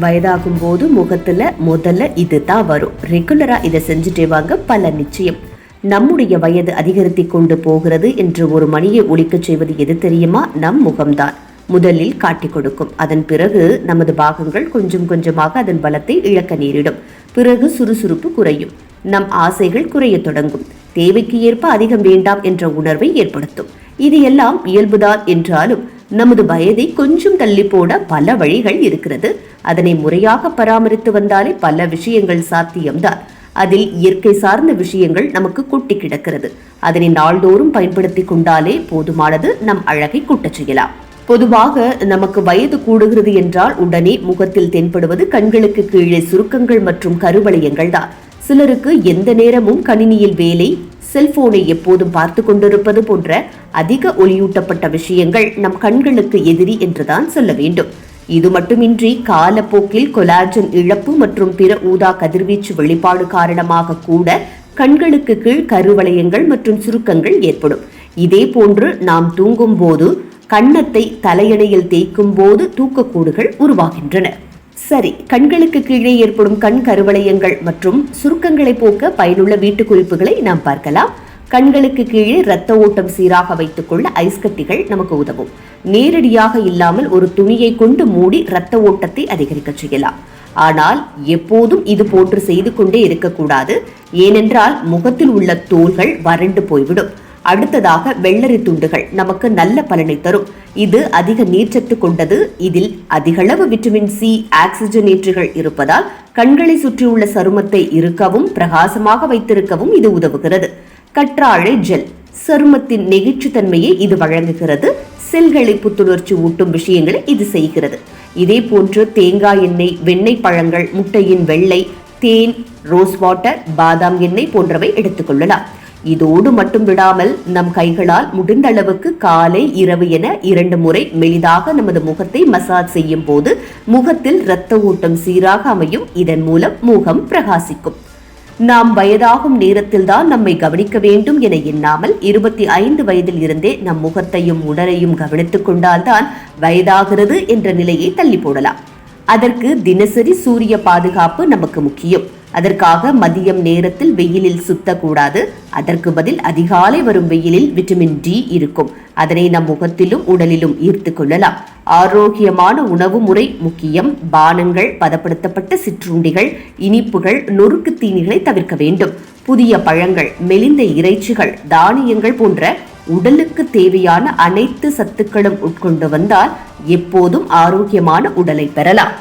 வயதாகும் போது முகத்துல முதல்ல இதுதான் வரும். ரெகுலரா இதை செஞ்சுட்டே வாங்க, பல நிச்சயம். நம்முடைய வயது அதிகரித்து கொண்டு போகிறது என்று ஒரு மணியை ஒலிக்கச் செய்வது எது தெரியுமா? நம் முகம்தான் முதலில் காட்டிக் கொடுக்கும். அதன் பிறகு நமது பாகங்கள் கொஞ்சம் கொஞ்சமாக அதன் பலத்தை இழக்க நேரிடும். பிறகு சுறுசுறுப்பு குறையும், நம் ஆசைகள் குறைய தொடங்கும், தேவைக்கு ஏற்ப அதிகம் வேண்டாம் என்ற உணர்வை ஏற்படுத்தும். இது எல்லாம் இயல்புதான் என்றாலும் நமது வயதை கொஞ்சம் தள்ளி போட பல வழிகள் இருக்கிறது. அதனை முறையாக பராமரித்து வந்தாலே பல விஷயங்கள் சாத்தியம்தான். அதில் இயற்கை சார்ந்த விஷயங்கள் நமக்கு கொட்டி கிடக்கிறது. அதனை நாள்தோறும் பயன்படுத்தி கொண்டாலே போதுமானது. நம் அழகை கூட்டச் செய்யலாம். பொதுவாக நமக்கு வயது கூடுகிறது என்றால் உடனே முகத்தில் தென்படுவது கண்களுக்கு கீழே சுருக்கங்கள் மற்றும் கருவளையங்கள் தான். சிலருக்கு எந்த நேரமும் கணினியில் வேலை, செல்போனை எப்போதும் பார்த்து கொண்டிருப்பது போன்ற அதிக ஒளியூட்டப்பட்ட விஷயங்கள் நம் கண்களுக்கு எதிரி என்றுதான் சொல்ல வேண்டும். இது மட்டுமின்றி காலப்போக்கில் கொலாஜன் இழப்பு மற்றும் பிற ஊதா கதிர்வீச்சு வெளிப்பாடு காரணமாக கூட கண்களுக்கு கீழ் கருவளையங்கள் மற்றும் சுருக்கங்கள் ஏற்படும். இதே போன்று நாம் தூங்கும் போது கன்னத்தை தலையணையில் தேய்க்கும் போது தூக்கக்கூடுகள் உருவாகின்றன. சரி, கண்களுக்கு கீழே ஏற்படும் கண் கருவளையங்கள் மற்றும் சுருக்கங்களை போக்க பயனுள்ள வீட்டு குறிப்புகளை நாம் பார்க்கலாம். கண்களுக்கு கீழே இரத்த ஓட்டம் சீராக வைத்துக் கொள்ள ஐஸ் கட்டிகள் நமக்கு உதவும். நேரடியாக இல்லாமல் ஒரு துணியை கொண்டு மூடி இரத்த ஓட்டத்தை அதிகரிக்க செய்யலாம். ஆனால் எப்போதும் இது போன்று செய்து கொண்டே இருக்கக்கூடாது. ஏனென்றால் முகத்தில் உள்ள தோல்கள் வறண்டு போய்விடும். அடுத்ததாக வெள்ளரி துண்டுகள் நமக்கு நல்ல பலனை தரும். இது அதிக நீர்ச்சத்து கொண்டது. இதில் அதிகளவு விட்டமின் சி, ஆக்சிஜனேற்றுகள் இருப்பதால் கண்களை சுற்றியுள்ள சருமத்தை இறுக்கவும் பிரகாசமாக வைத்திருக்கவும் இது உதவுகிறது. கற்றாழை ஜெல் சருமத்தின் நெகிழ்ச்சித்தன்மையை இது வழங்குகிறது. செல்களை புத்துணர்ச்சி ஊட்டும் விஷயங்களை இது செய்கிறது. இதே போன்று தேங்காய் எண்ணெய், வெண்ணெய் பழங்கள், முட்டையின் வெள்ளை, தேன், ரோஸ் வாட்டர், பாதாம் எண்ணெய் போன்றவை எடுத்துக்கொள்ளலாம். இதோடு மட்டும் விடாமல் நம் கைகளால் முடிந்த அளவுக்கு காலை, இரவு என 2 முறை மெலிதாக நமது முகத்தை மசாஜ் செய்யும் போது முகத்தில் இரத்த ஓட்டம் சீராக அமையும். இதன் மூலம் முகம் பிரகாசிக்கும். நாம் வயதாகும் நேரத்தில் தான் நம்மை கவனிக்க வேண்டும் என எண்ணாமல் 25 வயதில் இருந்தே நம் முகத்தையும் உடலையும் கவனித்துக் கொண்டால்தான் வயதாகிறது என்ற நிலையை தள்ளி போடலாம். அதற்கு தினசரி சூரிய பாதுகாப்பு நமக்கு முக்கியம். அதற்காக மதியம் நேரத்தில் வெயிலில் சுத்தக்கூடாது. அதற்கு பதில் அதிகாலை வரும் வெயிலில் விட்டமின் டி இருக்கும். அதனை நம் முகத்திலும் உடலிலும் ஈர்த்து கொள்ளலாம். ஆரோக்கியமான உணவு முறை முக்கியம். பானங்கள், பதப்படுத்தப்பட்ட சிற்றுண்டிகள், இனிப்புகள், நொறுக்கு தீனிகளை தவிர்க்க வேண்டும். புதிய பழங்கள், மெலிந்த இறைச்சிகள், தானியங்கள் போன்ற உடலுக்கு தேவையான அனைத்து சத்துக்களும் உட்கொண்டு வந்தால் எப்போதும் ஆரோக்கியமான உடலை பெறலாம்.